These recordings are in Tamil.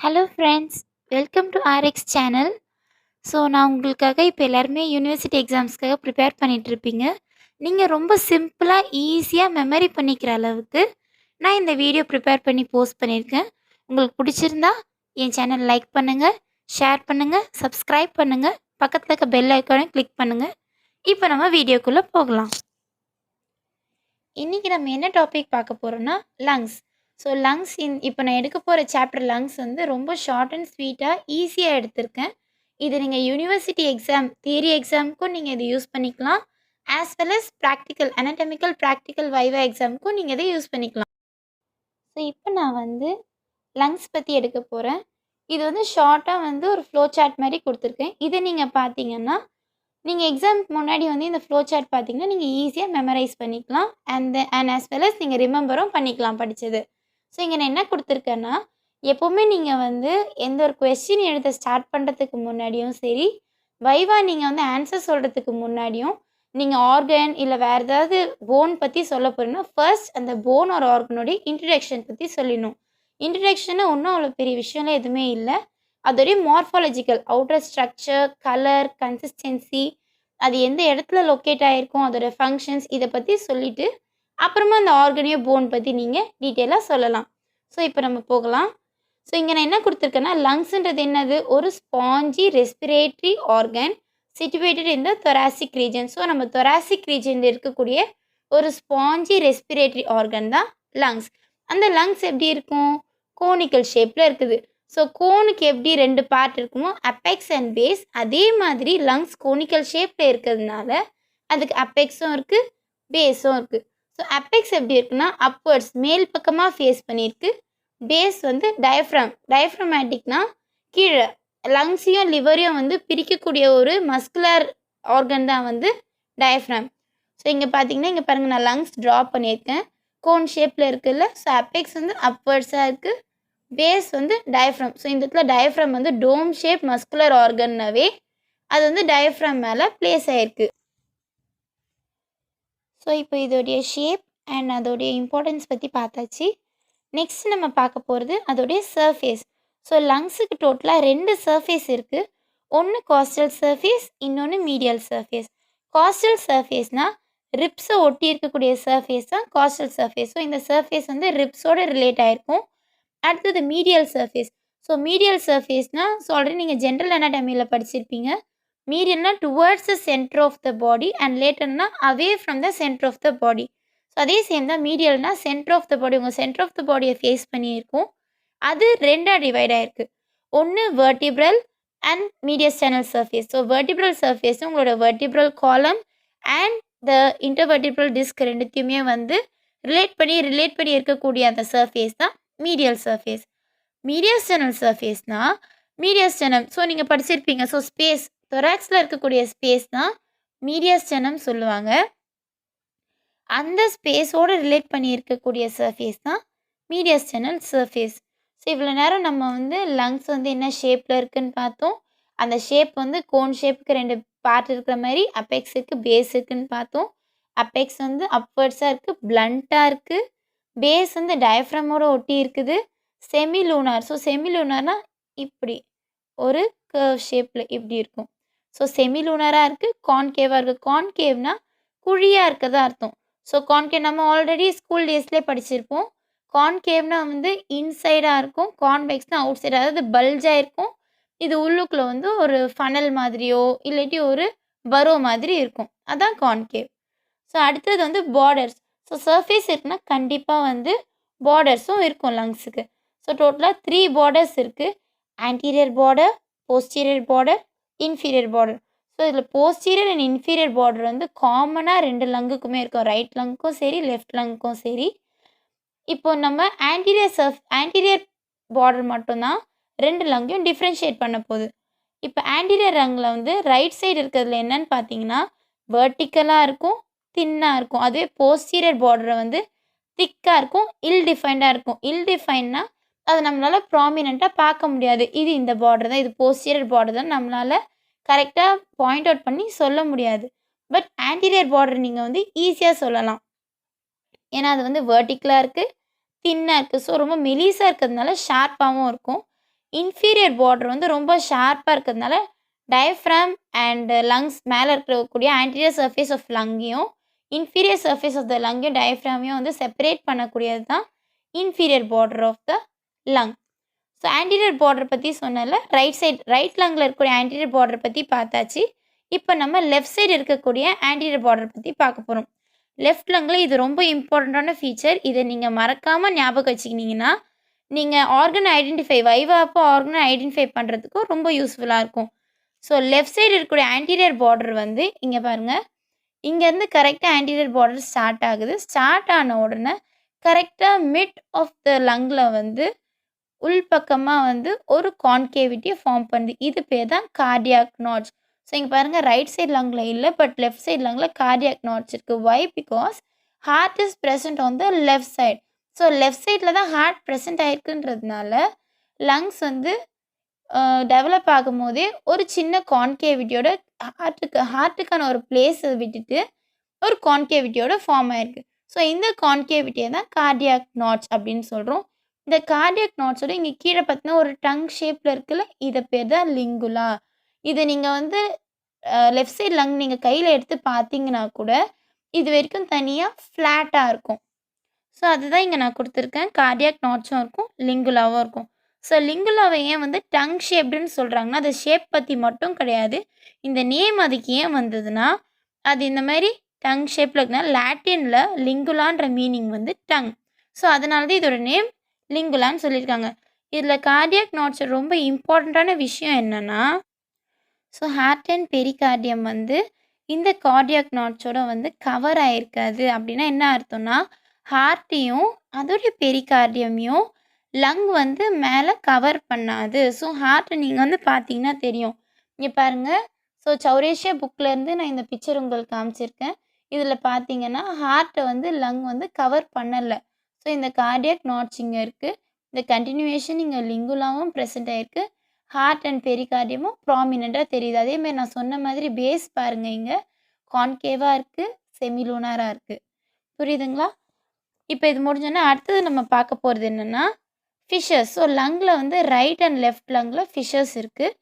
Hello friends, welcome to RX channel. நான் உங்களுக்காக இப்போ எல்லாருமே யூனிவர்சிட்டி எக்ஸாம்ஸ்க்காக ப்ரிப்பேர் பண்ணிகிட்ருப்பீங்க. நீங்கள் ரொம்ப சிம்பிளாக ஈஸியாக மெமரி பண்ணிக்கிற அளவுக்கு நான் இந்த வீடியோ ப்ரிப்பேர் பண்ணி போஸ்ட் பண்ணியிருக்கேன். உங்களுக்கு பிடிச்சிருந்தா என் சேனல் லைக் பண்ணுங்கள், ஷேர் பண்ணுங்கள், சப்ஸ்கிரைப் பண்ணுங்கள், பக்கத்தில் இருக்க பெல் ஐக்கானை கிளிக் பண்ணுங்கள். இப்போ நம்ம வீடியோக்குள்ளே போகலாம். இன்றைக்கி நம்ம என்ன டாபிக் பார்க்க போகிறோன்னா லங்ஸ். லங்ஸ் இப்போ நான் எடுக்க போகிற சாப்டர் லங்ஸ் வந்து ரொம்ப ஷார்ட் அண்ட் ஸ்வீட்டாக ஈஸியாக எடுத்திருக்கேன். இது நீங்கள் யூனிவர்சிட்டி எக்ஸாம் தியரி எக்ஸாமுக்கும் நீங்கள் இதை யூஸ் பண்ணிக்கலாம். As well as practical anatomical practical viva எக்ஸாமுக்கும் நீங்கள் இதை யூஸ் பண்ணிக்கலாம். இப்போ நான் வந்து லங்ஸ் பற்றி எடுக்க போகிறேன். இது வந்து ஷார்ட்டாக வந்து ஒரு ஃப்ளோ சார்ட் மாதிரி கொடுத்துருக்கேன். இதை நீங்கள் பார்த்தீங்கன்னா நீங்கள் எக்ஸாமுக்கு முன்னாடி வந்து இந்த ஃப்ளோ சார்ட் பார்த்தீங்கன்னா நீங்கள் ஈஸியாக மெமரைஸ் பண்ணிக்கலாம். அண்ட் ஆஸ் வெல் அஸ் நீங்கள் ரிமெம்பரும் பண்ணிக்கலாம் படித்தது. இங்கே நான் என்ன கொடுத்துருக்கேன்னா, எப்போவுமே நீங்கள் வந்து எந்த ஒரு கொஸ்டின் எழுத ஸ்டார்ட் பண்ணுறதுக்கு முன்னாடியும் சரி, வைவா நீங்கள் வந்து ஆன்சர் சொல்கிறதுக்கு முன்னாடியும் நீங்கள் ஆர்கன் இல்லை வேறு ஏதாவது போன் பற்றி சொல்ல போகிறீங்கன்னா ஃபர்ஸ்ட் அந்த போன் ஒரு ஆர்கனோடைய இன்ட்ரடக்ஷன் பற்றி சொல்லிடணும். இன்ட்ரடக்ஷனை ஒன்றும் அவ்வளோ பெரிய விஷயம்லாம் எதுவுமே இல்லை. அதோடைய morphological outer structure, colour, consistency, அது எந்த இடத்துல லொக்கேட் ஆகிருக்கும், அதோட ஃபங்க்ஷன்ஸ், இதை பற்றி சொல்லிவிட்டு அப்புறமா அந்த ஆர்கனையோ போன் பற்றி நீங்கள் டீட்டெயிலாக சொல்லலாம். இப்போ நம்ம போகலாம். இங்கே நான் என்ன கொடுத்துருக்கேன்னா, லங்ஸ்ன்றது என்னது, ஒரு ஸ்பாஞ்சி ரெஸ்பிரேட்டரி ஆர்கன் சிச்சுவேட்டட் இன் த தொராசிக் ரீஜன். நம்ம தொராசிக் ரீஜனில் இருக்கக்கூடிய ஒரு ஸ்பாஞ்சி ரெஸ்பிரேட்டரி ஆர்கன் தான் லங்ஸ். அந்த லங்ஸ் எப்படி இருக்கும், கோனிக்கல் ஷேப்பில் இருக்குது. கோனுக்கு எப்படி ரெண்டு பார்ட் இருக்குமோ அப்பெக்ஸ் அண்ட் பேஸ், அதே மாதிரி லங்ஸ் கோனிக்கல் ஷேப்பில் இருக்கிறதுனால அதுக்கு அப்பெக்ஸும் இருக்குது, பேஸும் இருக்குது. அப்பெக்ஸ் எப்படி இருக்குன்னா அப்வர்ட்ஸ் மேல் பக்கமாக ஃபேஸ் பண்ணியிருக்கு. பேஸ் வந்து டயஃப்ரமேட்டிக்னா கீழே லங்ஸையும் லிவரையும் வந்து பிரிக்கக்கூடிய ஒரு மஸ்குலர் ஆர்கன் தான் வந்து டயஃப்ரம். இங்கே பார்த்தீங்கன்னா இங்கே பாருங்கள், நான் லங்ஸ் ட்ரா பண்ணியிருக்கேன், கோன் ஷேப்பில் இருக்குல்ல. அப்பெக்ஸ் வந்து அப்வர்ட்ஸாக இருக்குது, பேஸ் வந்து டயஃப்ரம். இந்த இடத்துல டயஃப்ரம் வந்து டோம் ஷேப் மஸ்குலர் ஆர்கன்னாவே அது வந்து டயஃப்ரம் மேலே பிளேஸ் ஆகிருக்கு. இப்போ இதோடைய ஷேப் அண்ட் அதோடைய இம்பார்ட்டன்ஸ் பற்றி பார்த்தாச்சு. நெக்ஸ்ட் நம்ம பார்க்க போகிறது அதோடைய சர்ஃபேஸ். லங்ஸுக்கு டோட்டலாக ரெண்டு சர்ஃபேஸ் இருக்குது. ஒன்று காஸ்டல் சர்ஃபேஸ், இன்னொன்று மீடியல் சர்ஃபேஸ். காஸ்டல் சர்ஃபேஸ்னால் ரிப்ஸை ஒட்டி இருக்கக்கூடிய சர்ஃபேஸ் தான் காஸ்டல் சர்ஃபேஸ். இந்த சர்ஃபேஸ் வந்து ரிப்ஸோடு ரிலேட் ஆகிருக்கும். அடுத்தது மீடியல் சர்ஃபேஸ். மீடியல் சர்ஃபேஸ்னால் ஆல்ரெடி நீங்கள் ஜென்ரல் அனாட்டமியில் படிச்சிருப்பீங்க. மீடியல்னா towards the centre of the body and லேட்டர்னா away from the centre of the body. அதே சேம் தான் மீடியல்னா சென்டர் ஆஃப் த பாடி, உங்கள் சென்டர் ஆஃப் த பாடியை ஃபேஸ் பண்ணியிருக்கும். அது ரெண்டாக டிவைட் ஆகிருக்கு. ஒன்று vertebral and mediastinal surface. Vertebral surface உங்களோட vertebral column and the intervertebral disc ரெண்டுத்தையுமே வந்து ரிலேட் பண்ணி இருக்கக்கூடிய அந்த சர்ஃபேஸ் தான் மீடியல் சர்ஃபேஸ். மீடியஸ்டர்னல் சர்ஃபேஸ்னால் மீடியஸ்டர்னம் நீங்கள் படிச்சிருப்பீங்க. ஸ்பேஸ் தொராக்ஸில் இருக்கக்கூடிய ஸ்பேஸ் தான் மீடியஸ்டர்னம் சொல்லுவாங்க. அந்த ஸ்பேஸோடு ரிலேட் பண்ணி இருக்கக்கூடிய சர்ஃபேஸ் தான் மீடியஸ்டர்னல் சர்ஃபேஸ். இவ்வளோ நேரம் நம்ம வந்து லங்ஸ் வந்து என்ன ஷேப்பில் இருக்குதுன்னு பார்த்தோம். அந்த ஷேப் வந்து கோன் ஷேப்புக்கு ரெண்டு பார்ட் இருக்கிற மாதிரி அப்பெக்ஸுக்கு பேஸ் இருக்குதுன்னு பார்த்தோம். அப்பெக்ஸ் வந்து அப்வர்ட்ஸாக இருக்குது, பிளண்ட்டாக இருக்குது. பேஸ் வந்து டயஃப்ரமோடு ஒட்டி இருக்குது. செமிலூனார். செமிலூனார்னால் இப்படி ஒரு கர்வ் ஷேப்பில் இப்படி இருக்கும். செமிலூனராக இருக்குது, கான்கேவாக இருக்குது. கான்கேவ்னா குழியாக இருக்கிறதா அர்த்தம். கான்கேவ் நம்ம ஆல்ரெடி ஸ்கூல் டேஸ்லேயே படிச்சிருப்போம். கான்கேவ்னா வந்து இன்சைடாக இருக்கும், கான்வெக்ஸ்னா அவுட் சைடாக, அதாவது பல்ஜாக இருக்கும். இது உள்ளுக்குள்ளே வந்து ஒரு ஃபனல் மாதிரியோ இல்லாட்டி ஒரு பரோ மாதிரி இருக்கும், அதான் கான்கேவ். அடுத்தது வந்து பார்டர்ஸ். சர்ஃபேஸ் இருக்குன்னா கண்டிப்பாக வந்து பார்டர்ஸும் இருக்கும் லங்ஸுக்கு. டோட்டலாக 3 பார்டர்ஸ் இருக்குது. Anterior border, posterior border, inferior border. இதில் போஸ்டீரியர் அண்ட் இன்ஃபீரியர் பார்டர் வந்து காமனாக ரெண்டு லங்குக்குமே இருக்கும், ரைட் லங்குக்கும் சரி லெஃப்ட் லங்குக்கும் சரி. இப்போ நம்ம ஆன்டீரியர் பார்டர் மட்டும்தான் ரெண்டு லங்கையும் டிஃப்ரென்ஷியேட் பண்ண போகுது. இப்போ ஆன்டீரியர் லங்கில் வந்து ரைட் சைடு இருக்கிறதுல என்னன்னு பார்த்தீங்கன்னா வெர்டிக்கலாக இருக்கும், தின்னாக இருக்கும். அதுவே போஸ்டீரியர் பார்டரை வந்து திக்காக இருக்கும், இல்டிஃபைண்டாக இருக்கும். இல்டிஃபைன்னா அது நம்மளால் ப்ராமினெண்ட்டாக பார்க்க முடியாது. இது இந்த பார்டர் தான், இது போஸ்டீரியர் பார்டர் தான், நம்மளால் கரெக்டாக பாயிண்ட் அவுட் பண்ணி சொல்ல முடியாது. பட் ஆன்டீரியர் பார்டர் நீங்கள் வந்து ஈஸியாக சொல்லலாம். ஏன்னா அது வந்து வெர்டிக்கலாக இருக்குது, தின்னாக இருக்குது. ரொம்ப மெலிசாக இருக்கிறதுனால ஷார்ப்பாகவும் இருக்கும். இன்ஃபீரியர் பார்டர் வந்து ரொம்ப ஷார்ப்பாக இருக்கிறதுனால டயஃப்ராம் அண்ட் லங்ஸ் மேலே இருக்கக்கூடிய ஆன்டீரியர் சர்ஃபேஸ் ஆஃப் லங்கையும் இன்ஃபீரியர் சர்ஃபேஸ் ஆஃப் த லங்கையும் டயஃப்ராமையும் வந்து செப்பரேட் பண்ணக்கூடியது தான் inferior border of the lung. So anterior border பற்றி சொன்னல ரைட் லங்கில் இருக்கக்கூடிய ஆன்டீரியர் பார்டர் பற்றி பார்த்தாச்சு. இப்போ நம்ம லெஃப்ட் சைடு இருக்கக்கூடிய ஆன்டீரியர் பார்டர் பற்றி பார்க்க போகிறோம். லெஃப்ட் லங்கில் இது ரொம்ப இம்பார்ட்டண்ட்டான ஃபீச்சர். இதை நீங்கள் மறக்காமல் ஞாபகம் வச்சுக்கினீங்கன்னா நீங்கள் ஆர்கன் வைவா அப்போ ஆர்கனை ஐடென்டிஃபை பண்ணுறதுக்கும் ரொம்ப யூஸ்ஃபுல்லாக இருக்கும். ஸோ லெஃப்ட் சைடு இருக்கக்கூடிய ஆன்டீரியர் பார்டர் வந்து இங்கே பாருங்கள், இங்கேருந்து கரெக்டாக ஆன்டீரியர் பார்டர் ஸ்டார்ட் ஆகுது. ஸ்டார்ட் ஆன உடனே கரெக்டாக மிட் ஆஃப் த லங்கில் வந்து உள்பக்கமாக வந்து ஒரு கான்கேவிட்டியை ஃபார்ம் பண்ணுது. இது பேர் தான் கார்டியாக் நாட்ச். ஸோ இங்கே பாருங்கள், ரைட் சைட் லங்கில் இல்லை, பட் லெஃப்ட் சைட் லங்கில் கார்டியாக் நாட்ச் இருக்குது. Why? Because heart is present on the left side. So left சைடில் தான் ஹார்ட் ப்ரெசென்ட் ஆகிருக்குன்றதுனால லங்ஸ் வந்து டெவலப் ஆகும் போதே ஒரு சின்ன கான்கேவிட்டியோட ஹார்ட்டுக்கான ஒரு பிளேஸை விட்டுட்டு ஒரு கான்கேவிட்டியோட ஃபார்ம் ஆகிருக்கு. ஸோ இந்த கான்கேவிட்டியை தான் கார்டியாக் நாட்ச் அப்படின்னு சொல்கிறோம். இந்த கார்டியாக் நாட்ஸோட இங்கே கீழே பார்த்தீங்கன்னா ஒரு டங் ஷேப்பில் இருக்குல்ல, இதை பேர் தான் லிங்குலா. இதை நீங்கள் வந்து லெஃப்ட் சைட் லங் நீங்கள் கையில் எடுத்து பார்த்தீங்கன்னா கூட இது வரைக்கும் தனியாக ஃப்ளாட்டாக இருக்கும். ஸோ அதுதான் இங்கே நான் கொடுத்துருக்கேன். கார்டியாக் நாட்ஸும் இருக்கும், லிங்குலாவும் இருக்கும். ஸோ லிங்குலாவை ஏன் வந்து டங் ஷேப்டுன்னு சொல்கிறாங்கன்னா அது ஷேப் பற்றி மட்டும் கிடையாது. இந்த நேம் அதுக்கு ஏன் வந்ததுன்னா அது இந்த மாதிரி டங் ஷேப்பில் இருக்குன்னா லாட்டினில் லிங்குலான்ற மீனிங் வந்து டங். ஸோ அதனால தான் இதோட நேம் லிங்குலான்னு சொல்லியிருக்காங்க. இதில் கார்டியாக் நாட்ஸ் ரொம்ப இம்பார்ட்டண்ட்டான விஷயம் என்னென்னா, ஸோ ஹார்ட் அண்ட் பெரிகார்டியம் வந்து இந்த கார்டியாக் நாட்ஸோட வந்து கவர் ஆகிருக்காது. அப்படின்னா என்ன அர்த்தம்னா, ஹார்ட்டையும் அதோடைய பெரிகார்டியமையும் லங் வந்து மேலே கவர் பண்ணாது. ஸோ ஹார்ட்டை நீங்கள் வந்து பார்த்தீங்கன்னா தெரியும். இங்கே பாருங்கள், ஸோ சௌரேஷியா புக்கிலேருந்து நான் இந்த பிக்சர் உங்களுக்கு காமிச்சிருக்கேன். இதில் பார்த்தீங்கன்னா ஹார்ட்டை வந்து லங் வந்து கவர் பண்ணலை. ஸோ இந்த கார்டியாக் நாட்ஸ் இங்கே இருக்குது. இந்த கண்டினியூவேஷன் இங்கே லிங்குலாவும் ப்ரெசென்ட் ஆகிருக்கு. ஹார்ட் அண்ட் பெரிகார்டியமும் ப்ராமினெண்ட்டாக தெரியுது. அதேமாதிரி நான் சொன்ன மாதிரி பேஸ் பாருங்கள், இங்கே கான்கேவாக இருக்குது, செமிலூனாராக இருக்குது. புரியுதுங்களா? இப்போ இது முடிஞ்சோன்னா அடுத்தது நம்ம பார்க்க போகிறது என்னென்னா ஃபிஷர்ஸ். ஸோ லங்கில் வந்து ரைட் அண்ட் லெஃப்ட் லங்கில் ஃபிஷர்ஸ் இருக்குது.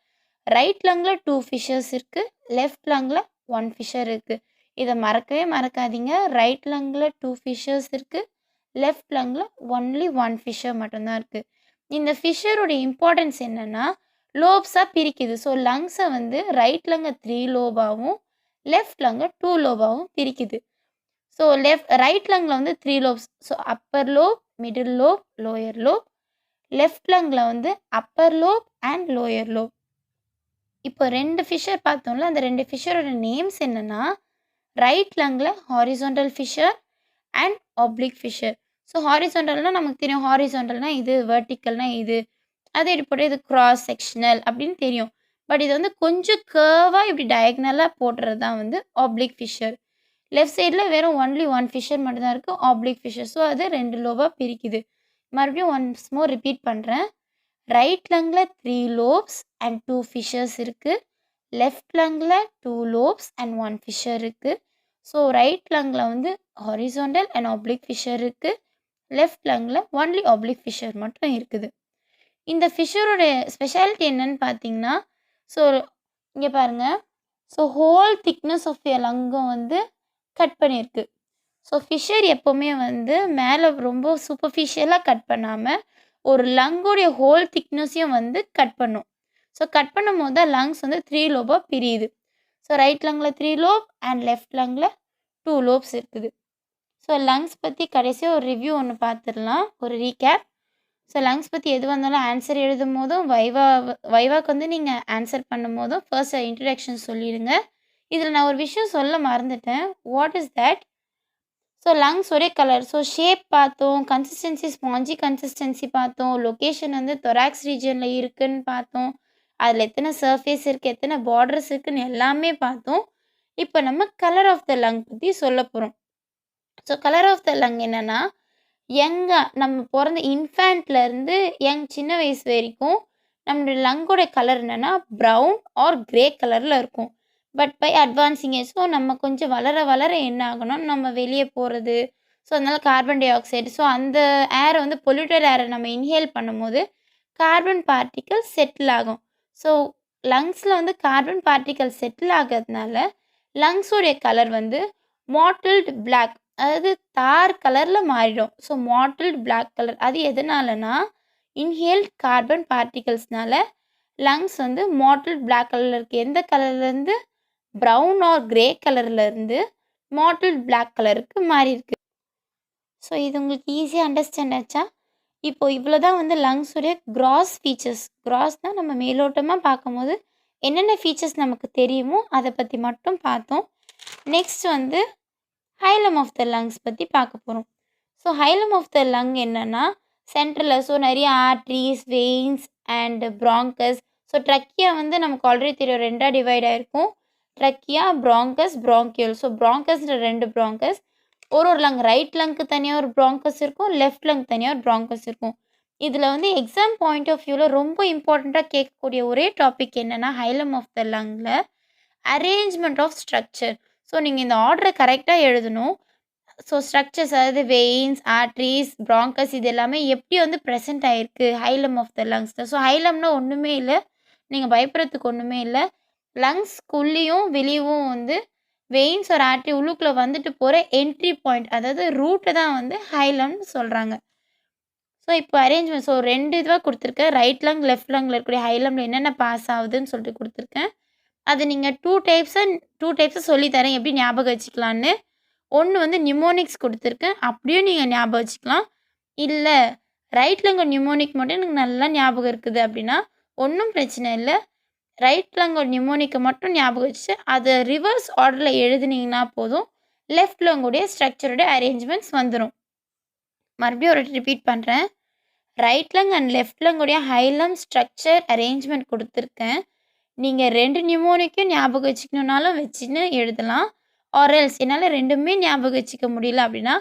ரைட் லங்கில் 2 ஃபிஷர்ஸ் இருக்குது, லெஃப்ட் லங்கில் 1 ஃபிஷர் இருக்குது. இதை மறக்கவே மறக்காதீங்க. ரைட் லங்கில் 2 ஃபிஷர்ஸ் இருக்குது, லெஃப்ட் லங்கில் ஒன்லி 1 ஃபிஷர் மட்டும்தான் இருக்குது. இந்த ஃபிஷரோட இம்பார்ட்டன்ஸ் என்னென்னா லோப்ஸாக பிரிக்குது. ஸோ லங்ஸை வந்து ரைட் லங்கை 3 லோபாகவும் லெஃப்ட் லங்கை 2 லோபாகவும் பிரிக்குது. ஸோ ரைட் லங்கில் வந்து 3 lobes. So upper lobe, middle lobe, lower lobe. Left லங்கில் வந்து upper lobe and lower lobe. இப்போ 2 ஃபிஷர் பார்த்தோம்ல, அந்த 2 ஃபிஷரோட நேம்ஸ் என்னென்னா ரைட் லங்கில் horizontal fissure and oblique fissure. So ஹாரிசான்டல்னால் நமக்கு தெரியும், ஹாரிசான்டல்னால் இது, வெர்டிக்கல்னால் இது, அதே போட்டு இது கிராஸ் செக்ஷனல் அப்படின்னு தெரியும். பட் இது வந்து கொஞ்சம் கர்வாக இப்படி டயக்னலாக போடுறது தான் வந்து ஆப்ளிக் ஃபிஷர். லெஃப்ட் சைடில் வெறும் ஒன்லி 1 ஃபிஷர் மட்டும்தான் இருக்குது, ஆப்ளிக் ஃபிஷர். ஸோ அது 2 லோபாக பிரிக்குது. மறுபடியும் ஒன்ஸ் மோர் ரிப்பீட் பண்ணுறேன். ரைட் லங்கில் 3 லோப்ஸ் அண்ட் 2 ஃபிஷர்ஸ் இருக்குது. லெஃப்ட் லங்கில் 2 லோப்ஸ் அண்ட் 1 ஃபிஷர் இருக்குது. ஸோ ரைட் லங்கில் வந்து ஹாரிசான்டல் அண்ட் ஆப்ளிக் ஃபிஷர் இருக்குது. லெஃப்ட் லங்கில் ஒன்லி ஆப்ளிக் ஃபிஷர் மட்டும் இருக்குது. இந்த ஃபிஷரோட ஸ்பெஷாலிட்டி என்னன்னு பார்த்தீங்கன்னா, ஸோ இங்கே பாருங்கள், so whole thickness of a லங்கும் வந்து கட் பண்ணியிருக்கு. ஸோ ஃபிஷர் எப்போவுமே வந்து மேலே ரொம்ப சூப்பர்ஃபிஷியலாக கட் பண்ணாமல் ஒரு லங்கோடைய ஹோல் திக்னஸையும் வந்து கட் பண்ணும். ஸோ கட் பண்ணும் போது தான் லங்ஸ் வந்து 3 லோபாக பிரியுது. ஸோ ரைட் லங்கில் 3 லோப் அண்ட் லெஃப்ட் லங்கில் 2 லோப்ஸ் இருக்குது. ஸோ லங்ஸ் பற்றி கடைசியாக ஒரு ரிவ்யூ ஒன்று பார்த்துடலாம், ஒரு ரீகேப். ஸோ லங்ஸ் பற்றி எது வந்தாலும் ஆன்சர் எழுதும் போதும் வைவாக்கு வந்து நீங்கள் ஆன்சர் பண்ணும் போதும் ஃபர்ஸ்ட் இன்ட்ரடக்ஷன் சொல்லிடுங்க. இதில் நான் ஒரு விஷயம் சொல்ல மறந்துட்டேன். What is that? So lungs ஒரே கலர். ஸோ ஷேப் பார்த்தோம், கன்சிஸ்டன்சி ஸ்பாஞ்சி கன்சிஸ்டன்சி பார்த்தோம், லொக்கேஷன் வந்து தொராக்ஸ் ரீஜனில் இருக்குதுன்னு பார்த்தோம், அதில் எத்தனை சர்ஃபேஸ் இருக்குது, எத்தனை பார்டர்ஸ் இருக்குதுன்னு எல்லாமே பார்த்தோம். இப்போ நம்ம கலர் ஆஃப் த லங் பற்றி சொல்ல போகிறோம். So colour of the lung என்னென்னா, நம்ம பிறந்த இன்ஃபேண்ட்லேருந்து சின்ன வயசு வரைக்கும் நம்மளுடைய லங்கோட கலர் என்னென்னா ப்ரௌன் ஆர் கிரே கலரில் இருக்கும். But by advancing age, so நம்ம கொஞ்சம் வளர வளர என்ன ஆகணும், நம்ம வெளியே போகிறது, ஸோ அதனால் கார்பன் டை ஆக்சைடு, ஸோ அந்த ஏரை வந்து பொல்யூட்டட் ஏரை நம்ம இன்ஹேல் பண்ணும்போது கார்பன் பார்ட்டிக்கல் செட்டில் ஆகும். ஸோ லங்ஸில் வந்து கார்பன் பார்ட்டிக்கல் செட்டில் ஆகிறதுனால லங்ஸோடைய கலர் வந்து மாட்டில்டு பிளாக், அதாவது தார் கலரில் மாறிடும். ஸோ மாட்டில்டு பிளாக் கலர் அது எதனாலனா இன்ஹேல்ட் கார்பன் பார்ட்டிகல்ஸ்னால லங்ஸ் வந்து மாட்டில்டு பிளாக் கலரில் இருக்குது. எந்த கலர்லேருந்து? ப்ரௌன் ஆர் கிரே கலர்லேருந்து மாட்டில்டு பிளாக் கலருக்கு மாறி இருக்கு. ஸோ இது உங்களுக்கு ஈஸியாக அண்டர்ஸ்டாண்ட் ஆச்சா? இப்போ இவ்வளோ தான் வந்து லங்ஸுடைய கிராஸ் ஃபீச்சர்ஸ். கிராஸ்னால் நம்ம மேலோட்டமாக பார்க்கும்போது என்னென்ன ஃபீச்சர்ஸ் நமக்கு தெரியுமோ அதை பற்றி மட்டும் பார்த்தோம். நெக்ஸ்ட் வந்து ஹைலம் ஆஃப் த லங்ஸ் பற்றி பார்க்க போகிறோம். So hilum of the lung என்னென்னா சென்ட்ரலில் ஸோ நிறைய arteries, veins and bronchus. So trachea வந்து நமக்கு ஆல்ரெடி தெரியும், ரெண்டாக டிவைட் ஆகிருக்கும். Trachea, bronchus, bronchial. ஸோ ப்ராங்கஸ்ன்ற 2 ப்ராங்கஸ். ஒரு லங், ரைட் லங்க்கு தனியாக ஒரு ப்ராங்கஸ் இருக்கும், லெஃப்ட் லங் தனியாக ஒரு ப்ராங்கஸ் இருக்கும். இதில் வந்து எக்ஸாம் பாயிண்ட் ஆஃப் வியூவில் ரொம்ப இம்பார்ட்டண்ட்டாக கேட்கக்கூடிய ஒரே டாபிக் என்னென்னா ஹைலம் ஆஃப் த லங்கில் அரேஞ்ச்மெண்ட் ஆஃப் ஸ்ட்ரக்சர். ஸோ நீங்கள் இந்த ஆர்டரை கரெக்டாக எழுதணும். ஸோ ஸ்ட்ரக்சர்ஸ், அதாவது வெயின்ஸ், ஆர்ட்ரிஸ், ப்ராங்கஸ் இது எல்லாமே எப்படி வந்து ப்ரெசென்ட் ஆகிருக்கு ஹைலம் ஆஃப் த லங்ஸில். ஸோ ஹைலம்னா ஒன்றுமே இல்லை, நீங்கள் பயப்படுறதுக்கு ஒன்றுமே இல்லை. லங்ஸ்க்குள்ளேயும் வெளியவும் வந்து வெயின்ஸ் ஒரு ஆர்ட்ரி உள்ளுக்குள்ளே வந்துட்டு போகிற என்ட்ரி பாயிண்ட், அதாவது ரூட்டை தான் வந்து ஹைலம்னு சொல்கிறாங்க. ஸோ இப்போ அரேஞ்ச்மெண்ட், ஸோ 2 இதுவாக கொடுத்துருக்கேன். ரைட் லங், லெஃப்ட் லங்கில் இருக்கக்கூடிய ஹைலமில் என்னென்ன பாஸ் ஆகுதுன்னு சொல்லிட்டு கொடுத்துருக்கேன். அது நீங்கள் 2 டைப்ஸை சொல்லித்தரேன் எப்படி ஞாபகம் வச்சுக்கலான்னு. ஒன்று வந்து நியூமோனிக்ஸ் கொடுத்துருக்கேன், அப்படியும் நீங்கள் ஞாபகம் வச்சுக்கலாம். இல்லை ரைட் லங்கோட நியூமோனிக் மட்டும் எனக்கு நல்லா ஞாபகம் இருக்குது அப்படின்னா ஒன்றும் பிரச்சனை இல்லை. ரைட் லங்கோட நியூமோனிக்கை மட்டும் ஞாபகம் வச்சு அதை ரிவர்ஸ் ஆர்டரில் எழுதுனீங்கன்னா போதும், லெஃப்ட் லங்கோடைய ஸ்ட்ரக்சரோட அரேஞ்ச்மெண்ட்ஸ் வந்துடும். மறுபடியும் ஒரு ரிப்பீட் பண்ணுறேன். ரைட் லங் அண்ட் லெஃப்ட் லங்கோடைய ஹைலம் ஸ்ட்ரக்சர் அரேஞ்ச்மெண்ட் கொடுத்துருக்கேன். நீங்கள் 2 நியூமோனிக்கும் ஞாபகம் வச்சுக்கணுன்னாலும் வச்சுன்னு எழுதலாம். ஆர்எல்ஸ் என்னால் 2மே ஞாபகம் வச்சுக்க முடியல அப்படின்னா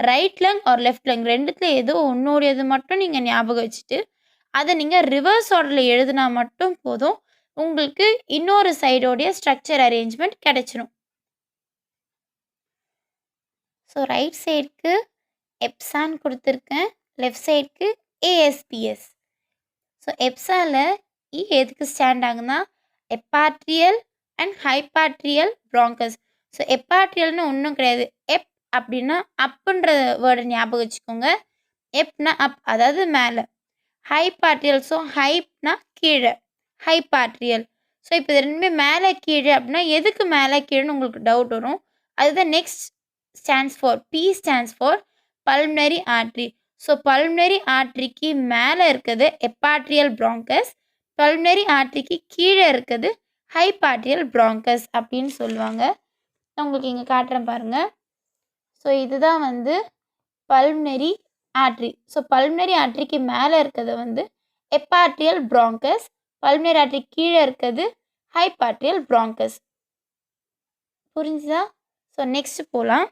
right lung or left lung 2த்துல ஏதோ ஒன்னோடையது மட்டும் நீங்கள் ஞாபகம் வச்சுட்டு அதை நீங்கள் ரிவர்ஸ் ஆர்டரில் எழுதினா மட்டும் போதும், உங்களுக்கு இன்னொரு சைடோடைய ஸ்ட்ரக்சர் அரேஞ்ச்மெண்ட் கிடைச்சிரும். ஸோ ரைட் சைடுக்கு எப்சான் கொடுத்துருக்கேன், லெஃப்ட் சைடுக்கு ஏஎஸ்பிஎஸ். ஸோ எப்சானில் இ எதுக்கு ஸ்டாண்ட் ஆகுனா எப்பாட்ரியல் அண்ட் ஹைபாட்ரியல் ப்ராங்கஸ். ஸோ எப்பாட்ரியல்னு ஒன்றும் கிடையாது. எப் அப்படின்னா அப்புன்ற வேர்டை ஞாபகம் வச்சுக்கோங்க. எப்னா அப், அதாவது மேலே. ஹைபாட்ரியல், ஸோ ஹைப்னா கீழே, ஹைபாட்ரியல். ஸோ இப்போ இது 2மே மேலே கீழே அப்படின்னா எதுக்கு மேலே கீழேன்னு உங்களுக்கு டவுட் வரும். அதுதான் next stands for, P stands for pulmonary artery. So pulmonary ஆர்ட்ரிக்கு மேலே இருக்குது எப்பாட்ரியல் ப்ராங்கஸ், பல்மனரி ஆர்ட்ரிக்கு கீழே இருக்குது ஹைபாட்ரியல் ப்ராங்கஸ் அப்படின்னு சொல்லுவாங்க. நான் உங்களுக்கு இங்கே காட்டுறேன் பாருங்கள். ஸோ இதுதான் வந்து பல்மனரி ஆர்ட்ரி. ஸோ பல்மனரி ஆர்ட்ரிக்கு மேலே இருக்கிறது வந்து எப்பாட்ரியல் ப்ராங்கஸ், பல்மனரி ஆர்ட்ரி கீழே இருக்கிறது ஹைபாட்ரியல் ப்ராங்கஸ். புரிஞ்சுதா? ஸோ நெக்ஸ்ட் போகலாம்.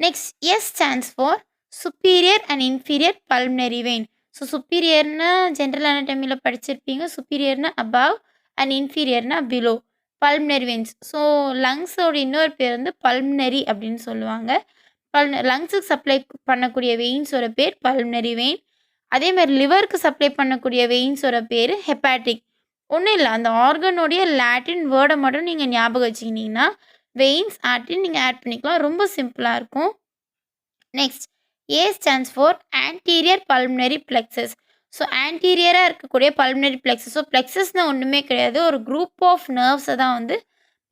Next S stands for superior and inferior pulmonary vein. So சுப்பீரியர்னா ஜென்ரல் அனாட்டமியில் படிச்சிருப்பீங்க. சுப்பீரியர்னா அபவ் அண்ட் இன்ஃபீரியர்னா பிலோ பல்மனரி வெயின்ஸ். ஸோ லங்ஸோட இன்னொரு பேர் வந்து பல்மனரி அப்படின்னு சொல்லுவாங்க. லங்ஸுக்கு சப்ளை பண்ணக்கூடிய வெயின்ஸோட பேர் பல்மனரி வெயின். அதே மாதிரி லிவருக்கு சப்ளை பண்ணக்கூடிய வெயின்ஸோட பேர் ஹெப்பாட்டிக். ஒன்றும் இல்லை, அந்த ஆர்கனோடைய லாட்டின் வேர்டை மட்டும் நீங்கள் ஞாபகம் வச்சுக்கினீங்கன்னா வெயின்ஸ் ஆர்ட்ரின் நீங்கள் ஆட் பண்ணிக்கலாம். ரொம்ப சிம்பிளாக இருக்கும். Next A stands for anterior pulmonary plexus. So ஆன்டீரியராக இருக்கக்கூடிய பல்மனரி பிளெக்ஸஸ். ஸோ பிளெக்ஸஸ்னால் ஒன்றுமே கிடையாது, ஒரு குரூப் ஆஃப் நர்வ்ஸை தான் வந்து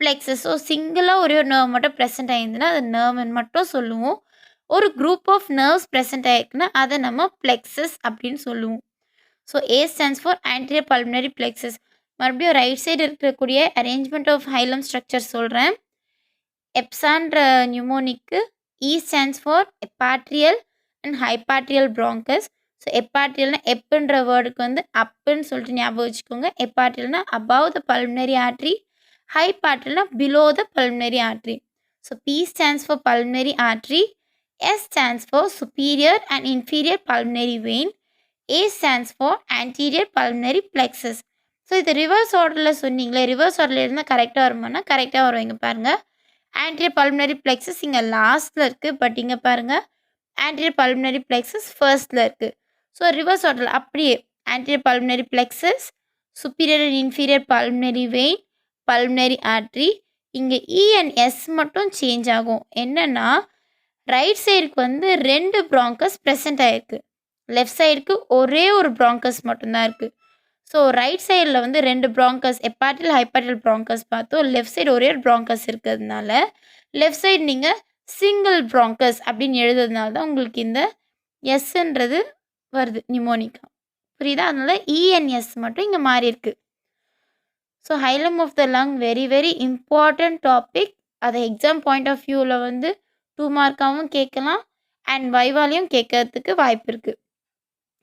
பிளெக்ஸஸ். ஸோ சிங்கிளாக ஒரே ஒரு நர்வ் மட்டும் ப்ரெசென்ட் ஆகிருந்துன்னா அது நர்வ்னு மட்டும் சொல்லுவோம். ஒரு குரூப் ஆஃப் நர்வ்ஸ் ப்ரெசென்ட் ஆகிருக்குன்னா அதை நம்ம பிளெக்ஸஸ் அப்படின்னு சொல்லுவோம். So A stands for anterior pulmonary plexus. மறுபடியும் ரைட் சைடு இருக்கக்கூடிய அரேஞ்ச்மெண்ட் ஆஃப் ஹைலம் ஸ்ட்ரக்சர் சொல்கிறேன். எப்சான்ற நியூமோனிக்கு E stands for eparterial and hyparterial bronchus. So எப்பாட்ரியல்னா எப்புன்ற வேர்டுக்கு வந்து அப்புன்னு சொல்லிட்டு ஞாபகம் வச்சுக்கோங்க. எப்பாட்ரியல்னா அபவ் த பல்மனரி ஆர்ட்ரி, ஹைபாட்ரியல்னா below the pulmonary artery. So P stands for pulmonary artery, S stands for superior and inferior pulmonary vein, A stands for anterior pulmonary plexus. So இது ரிவர்ஸ் ஆர்டரில் சொன்னீங்களே, ரிவர்ஸ் ஆர்டரில் இருந்தால் கரெக்டாக வருமானா கரெக்டாக வருவீங்க பாருங்கள். ஆன்டீரியர் பல்மனரி பிளெக்ஸஸ் இங்கே லாஸ்ட்டில் இருக்குது, பட் இங்கே பாருங்கள் ஆன்டீரியர் பல்மனரி பிளெக்ஸஸ் ஃபர்ஸ்ட்டில் இருக்குது. ஸோ ரிவர்ஸ் ஆர்டரில் அப்படியே anterior pulmonary plexus, superior and inferior pulmonary vein, pulmonary artery. இங்கே E and S மட்டும் சேஞ்ச் ஆகும். என்னென்னா ரைட் சைடுக்கு வந்து 2 ப்ராங்கஸ் ப்ரெசென்ட் ஆகிருக்கு, லெஃப்ட் சைடுக்கு ஒரே ஒரு ப்ராங்கஸ் மட்டும்தான் இருக்குது. ஸோ ரைட் சைடில் வந்து 2 ப்ராங்கஸ் எப்பாட்டில் ஹைப்பாட்டில் ப்ராங்கஸ் பார்த்தோம், லெஃப்ட் சைடு ஒரே ஒரு ப்ராங்கஸ் இருக்கிறதுனால லெஃப்ட் சைடு நீங்கள் சிங்கிள் ப்ராங்கஸ் அப்படின்னு எழுதுறதுனால தான் உங்களுக்கு இந்த எஸ்ன்றது வருது நிமோனிக்கா. புரியுதா? அதனால இஎன்எஸ் மட்டும் இங்கே மாறி இருக்கு. So hilum of the lung very very important topic. அதை எக்ஸாம் பாயிண்ட் ஆஃப் வியூவில் வந்து 2 மார்க்காகவும் கேட்கலாம் அண்ட் வைவாலையும் கேட்கறதுக்கு வாய்ப்பு இருக்குது.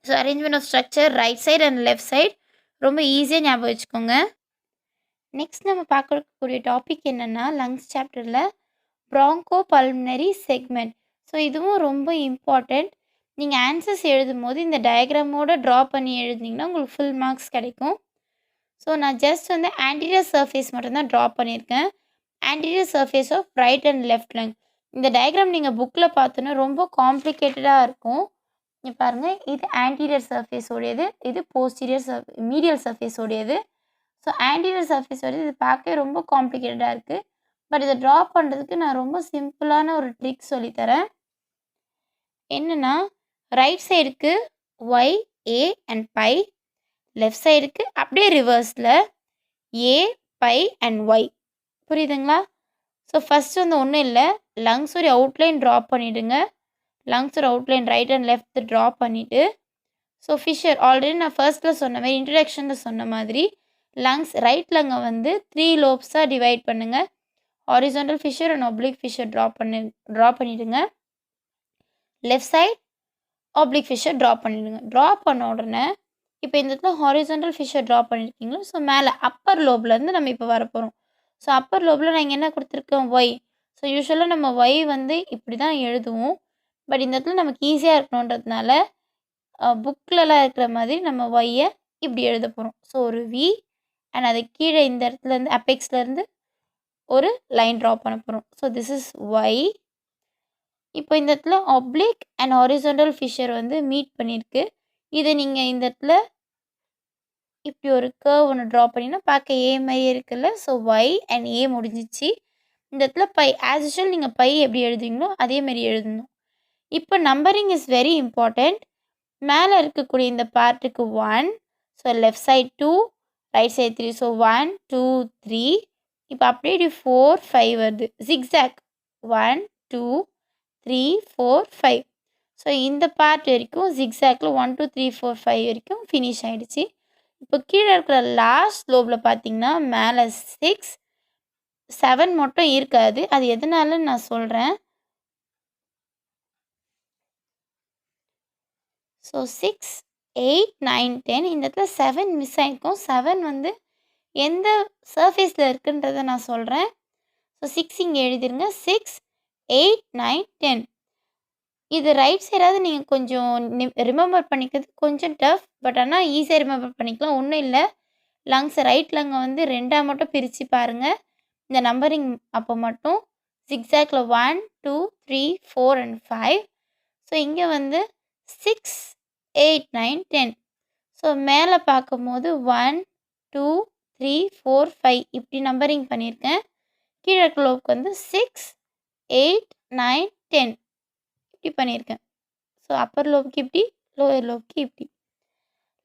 So arrangement of structure right side and left side ரொம்ப ஈஸியாக ஞாபகம் வச்சுக்கோங்க. நெக்ஸ்ட் நம்ம பார்க்கக்கூடிய டாபிக் என்னென்னா லங்ஸ் சாப்டரில் ப்ராங்கோ பல்மனரி செக்மெண்ட். ஸோ இதுவும் ரொம்ப இம்பார்ட்டண்ட். நீங்கள் ஆன்சர்ஸ் எழுதும் போது இந்த டயக்ராமோட ட்ரா பண்ணி எழுதிங்கன்னா உங்களுக்கு ஃபுல் மார்க்ஸ் கிடைக்கும். ஸோ நான் ஜஸ்ட் வந்து ஆன்டீரியர் சர்ஃபேஸ் மட்டும்தான் ட்ரா பண்ணியிருக்கேன். Anterior surface of right and left lung. இந்த டயக்ராம் நீங்கள் புக்கில் பார்த்தோன்னா ரொம்ப காம்ப்ளிகேட்டடாக இருக்கும். இங்கே பாருங்கள், இது ஆன்டீரியர் சர்ஃபேஸோடையது, இது போஸ்டீரியர் மீடியல் சர்ஃபேஸோடையது. ஸோ ஆன்டீரியர் சர்ஃபேஸோடையது இது பார்க்க ரொம்ப காம்ப்ளிகேட்டடாக இருக்குது. பட் இதை ட்ரா பண்ணுறதுக்கு நான் ரொம்ப சிம்பிளான ஒரு ட்ரிக் சொல்லித்தரேன். என்னென்னா ரைட் சைடுக்கு Y A and B, left சைடுக்கு அப்படியே ரிவர்ஸில் ஏ பை அண்ட் ஒய். புரியுதுங்களா? ஸோ ஃபஸ்ட் வந்து ஒன்றும் இல்லை, லங்ஸோட அவுட்லைன் ட்ரா பண்ணிவிடுங்க. லங்ஸோட outline right and left draw பண்ணிவிட்டு, ஸோ ஃபிஷர் ஆல்ரெடி நான் ஃபர்ஸ்ட்டில் சொன்ன மாதிரி இன்ட்ரடக்ஷனில் சொன்ன மாதிரி லங்ஸ் ரைட் லங்கை வந்து 3 லோப்ஸாக டிவைட் பண்ணுங்கள். Horizontal fissure and oblique fissure draw பண்ணிவிடுங்க. Left side oblique fissure draw பண்ணிவிடுங்க. ட்ரா பண்ண உடனே இப்போ இந்த இடத்துல ஹாரிசான்டல் ஃபிஷர் ட்ரா பண்ணியிருக்கீங்களோ, ஸோ மேலே அப்பர் லோப்லேருந்து நம்ம இப்போ வரப்போகிறோம். ஸோ அப்பர் லோபில் நான் இங்கே என்ன கொடுத்துருக்கேன், ஒய். ஸோ யூஸ்வலாக நம்ம ஒய் வந்து இப்படி தான் எழுதுவோம். பட் இந்த இடத்துல நமக்கு ஈஸியாக இருக்கணுன்றதுனால புக்கிலலாம் இருக்கிற மாதிரி நம்ம ஒய்யை இப்படி எழுத போகிறோம். ஸோ ஒரு வி அண்ட் அது கீழே இந்த இடத்துலேருந்து அப்பெக்ஸ்லேருந்து ஒரு லைன் ட்ரா பண்ண போகிறோம். So this is Y. இப்போ இந்த இடத்துல ஒப்ளிக் அண்ட் ஹாரிசான்டல் ஃபிஷர் வந்து மீட் பண்ணியிருக்கு. இதை நீங்கள் இந்த இடத்துல இப்படி ஒரு கர்வ் ஒன்று ட்ரா பண்ணினா பார்க்க ஏ மாதிரி இருக்குல்ல. ஸோ ஒய் அண்ட் ஏ முடிஞ்சிச்சு. இந்த இடத்துல பை ஆஸ் யூஷுவல் நீங்கள் பை எப்படி எழுதுவீங்களோ அதே மாதிரி எழுதணும். இப்போ நம்பரிங் இஸ் வெரி இம்பார்ட்டண்ட். மேலே இருக்கக்கூடிய இந்த பார்ட்டுக்கு 1, so left side 2, right side 3. So 1 2 3. இப்போ அப்படியே 4 5 வருது. ஜிக்ஸாக் 1 2 3 4 5. ஸோ இந்த பார்ட் வரைக்கும் ஜிக்ஸாக்கில் 1 2 3 4 5 வரைக்கும் ஃபினிஷ் ஆகிடுச்சு. இப்போ கீழே இருக்கிற லாஸ்ட் லோபில் பார்த்தீங்கன்னா மேலே 6 7 மட்டும் இருக்காது. அது எதனாலன்னு நான் சொல்கிறேன். ஸோ 6 8 9 10 இந்த இடத்துல 7 மிஸ் ஆகிருக்கும். 7 வந்து எந்த சர்ஃபேஸில் இருக்குன்றதை நான் சொல்கிறேன். ஸோ 6 இங்கே எழுதிருங்க. 6 8 9 10. இது ரைட் சைடாவது நீங்கள் கொஞ்சம் ரிமெம்பர் பண்ணிக்கிறது கொஞ்சம் டஃப். பட் ஆனால் ஈஸியாக ரிமெம்பர் பண்ணிக்கலாம். ஒன்றும் இல்லை, லங்ஸை ரைட் லங்கை வந்து 2ஆக மட்டும் பிரித்து பாருங்கள். இந்த நம்பரிங் அப்போ மட்டும் ஜிக்ஸாக்ல 1 2 3 4 and 5. ஸோ இங்கே வந்து 6 8 9 10. ஸோ மேலே பார்க்கும்போது 1 2 3 4 5 இப்படி நம்பரிங் பண்ணியிருக்கேன். கீழே இருக்க லோப்க்கு வந்து 6 8 9 10 இப்படி பண்ணியிருக்கேன். ஸோ அப்பர் லோப்க்கு இப்படி, லோயர் லோப்க்கு இப்படி.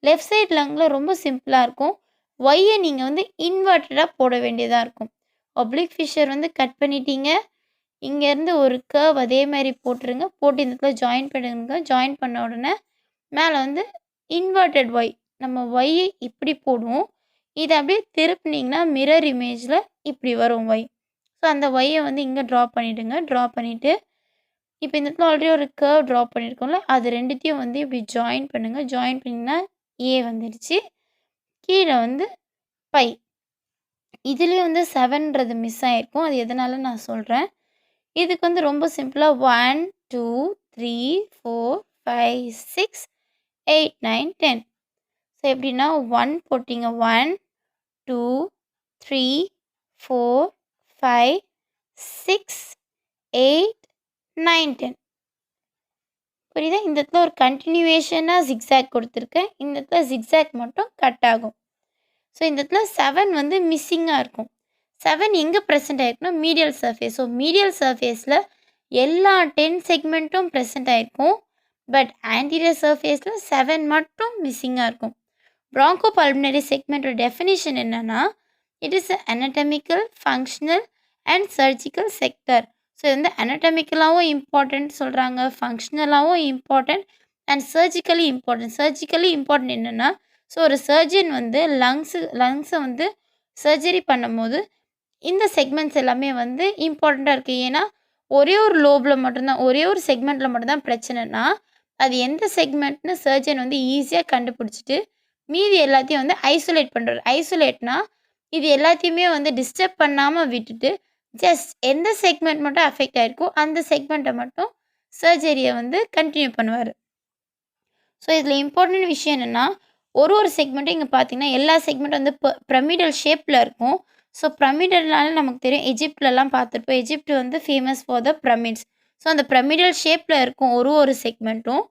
லெஃப்ட் சைட் லங்கில் ரொம்ப சிம்பிளாக இருக்கும். ஒய்யை நீங்கள் வந்து இன்வெர்ட்டடாக போட வேண்டியதாக இருக்கும். ஒப்ளிக் ஃபிஷர் வந்து கட் பண்ணிட்டீங்க. இங்கேருந்து ஒரு கர்வ் அதே மாதிரி போட்டுருங்க. போட்டு இந்த இடத்துல ஜாயின் பண்ணுங்க. ஜாயின் பண்ண உடனே மேலே வந்து இன்வெர்ட்டட் ஒய், நம்ம ஒய்யை இப்படி போடுவோம். இதை அப்படியே திருப்பினீங்கன்னா மிரர் இமேஜில் இப்படி வரும் ஒய். ஸோ அந்த ஒய்யை வந்து இங்கே ட்ரா பண்ணிவிடுங்க. ட்ரா பண்ணிவிட்டு இப்போ இந்த இடத்துல ஆல்ரெடி ஒரு கர்வ் ட்ரா பண்ணியிருக்கோம்ல, அது ரெண்டுத்தையும் வந்து இப்படி ஜாயின் பண்ணுங்கள். ஜாயின் பண்ணிங்கன்னா ஏ வந்துடுச்சு. கீழே வந்து பை. இதுலேயும் வந்து 7ன்றது மிஸ் ஆகிருக்கும். அது எதனால நான் சொல்கிறேன். இதுக்கு வந்து ரொம்ப சிம்பிளாக 1 2 3 4 5 6 8 9 10. ஸோ எப்படின்னா 1 போட்டிங்க, 1 2 3 4 5 6 8 9 10. புரியுதா? இந்த இடத்துல ஒரு கன்டினியூவேஷனாக ஜிக்ஸாக் கொடுத்துருக்கேன். இந்த இடத்துல ஜிக்ஸாக் மட்டும் கட் ஆகும். ஸோ இந்த இடத்துல 7 வந்து மிஸ்ஸிங்காக இருக்கும். 7 எங்கே ப்ரெசென்ட் ஆகிருக்குன்னா மீடியல் சர்ஃபேஸ். ஸோ மீடியல் சர்ஃபேஸில் எல்லா 10 செக்மெண்ட்டும் ப்ரெசென்ட் ஆகிருக்கும். பட் ஆன்டீரியர் சர்ஃபேஸில் 7 மட்டும் மிஸ்ஸிங்காக இருக்கும். bronchopulmonary செக்மெண்ட்டோட டெஃபினிஷன் என்னென்னா, it is anatomical, functional and surgical sector. So இது வந்து anatomical-ஆவும் இம்பார்ட்டன்ட் சொல்கிறாங்க, ஃபங்க்ஷனலாகவும் important and surgically important. Surgically important என்னென்னா, ஸோ ஒரு சர்ஜன் வந்து லங்ஸை வந்து சர்ஜரி பண்ணும்போது இந்த செக்மெண்ட்ஸ் எல்லாமே வந்து இம்பார்ட்டண்ட்டாக இருக்குது. ஏன்னா ஒரே ஒரு லோபில் மட்டும்தான், ஒரே ஒரு செக்மெண்ட்டில் மட்டும்தான் பிரச்சனைனா அது எந்த செக்மெண்ட்னு சர்ஜன் வந்து ஈஸியாக கண்டுபிடிச்சிட்டு மீதி எல்லாத்தையும் வந்து ஐசோலேட் பண்ணுறாரு. ஐசோலேட்னா இது எல்லாத்தையுமே வந்து டிஸ்டர்ப் பண்ணாமல் விட்டுட்டு ஜஸ்ட் எந்த செக்மெண்ட் மட்டும் அஃபெக்ட் ஆகிருக்கோ அந்த செக்மெண்ட்டை மட்டும் சர்ஜரியை வந்து கண்டினியூ பண்ணுவார். ஸோ இதில் இம்பார்ட்டன்ட் விஷயம் என்னென்னா, ஒரு செக்மெண்ட்டும் இங்கே பார்த்தீங்கன்னா எல்லா செக்மெண்ட்டும் வந்து பிரமிடல் ஷேப்பில் இருக்கும். ஸோ பிரமிடல்னால நமக்கு தெரியும், எஜிப்ட்லலாம் பார்த்துருப்போம். எஜிப்ட் வந்து famous for the pyramids. So அந்த பிரமிடல் ஷேப்பில் இருக்கும் ஒரு செக்மெண்ட்டும்.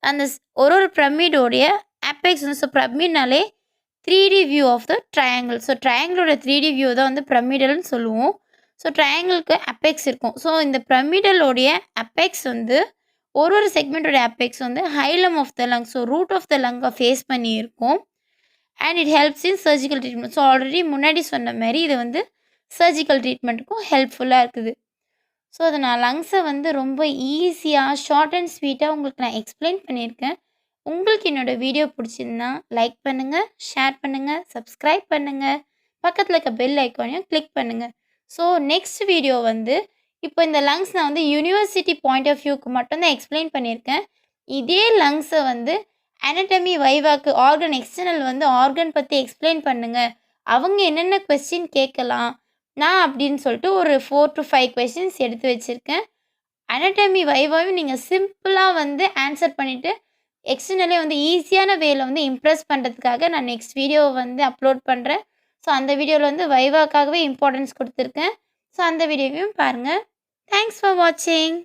அந்த ஒரு பிரமிடோடைய ஆப்பெக்ஸ் வந்து, ஸோ பிரமிட்னாலே 3D view of the triangle. So ட்ரையாங்கிளோட 3D வியூ தான் வந்து பிரமிடல்னு சொல்லுவோம். ஸோ ட்ரையாங்கிளுக்கு அப்பெக்ஸ் இருக்கும். ஸோ இந்த பிரமிடலோடைய அப்பெக்ஸ் வந்து ஒரு செக்மெண்ட்டோட அப்பெக்ஸ் வந்து hilum of the lung, so root of the லங்கை ஃபேஸ் பண்ணி இருக்கும். And it helps in surgical treatment. So already முன்னாடி சொன்ன மாதிரி இது வந்து சர்ஜிக்கல் ட்ரீட்மெண்ட்டுக்கும் ஹெல்ப்ஃபுல்லாக இருக்குது. ஸோ அதை நான் லங்ஸை வந்து ரொம்ப ஈஸியாக ஷார்ட் அண்ட் ஸ்வீட்டாக உங்களுக்கு நான் எக்ஸ்பிளைன் பண்ணியிருக்கேன். உங்களுக்கு என்னோடய வீடியோ பிடிச்சிருந்தா லைக் பண்ணுங்கள், ஷேர் பண்ணுங்கள், சப்ஸ்கிரைப் பண்ணுங்கள், பக்கத்தில் இருக்க பெல் ஐக்கானையும் கிளிக் பண்ணுங்கள். ஸோ நெக்ஸ்ட் வீடியோ வந்து இப்போ இந்த லங்ஸ் நான் வந்து யூனிவர்சிட்டி பாயிண்ட் ஆஃப் வியூக்கு மட்டும்தான் எக்ஸ்பிளைன் பண்ணியிருக்கேன். இதே லங்ஸை வந்து அனட்டமி வைவாக்கு ஆர்கன் எக்ஸ்டர்னல் வந்து ஆர்கன் பற்றி எக்ஸ்பிளைன் பண்ணுங்கள், அவங்க என்னென்ன கொஸ்டின் கேட்கலாம் நான் அப்படின்னு சொல்லிட்டு ஒரு 4 to 5 கொஸ்டின்ஸ் எடுத்து வச்சுருக்கேன். அனட்டமி வைவாவும் நீங்கள் சிம்பிளாக வந்து ஆன்சர் பண்ணிவிட்டு எக்ஸ்டர்னலே வந்து ஈஸியான வேல வந்து இம்ப்ரெஸ் பண்ணுறதுக்காக நான் நெக்ஸ்ட் வீடியோவை வந்து அப்லோட் பண்ணுறேன். ஸோ அந்த வீடியோவில் வந்து வைவாக்காகவே இம்பார்ட்டன்ஸ் கொடுத்துருக்கேன். ஸோ அந்த வீடியோவையும் பாருங்கள். தேங்க்ஸ் ஃபார் வாட்சிங்.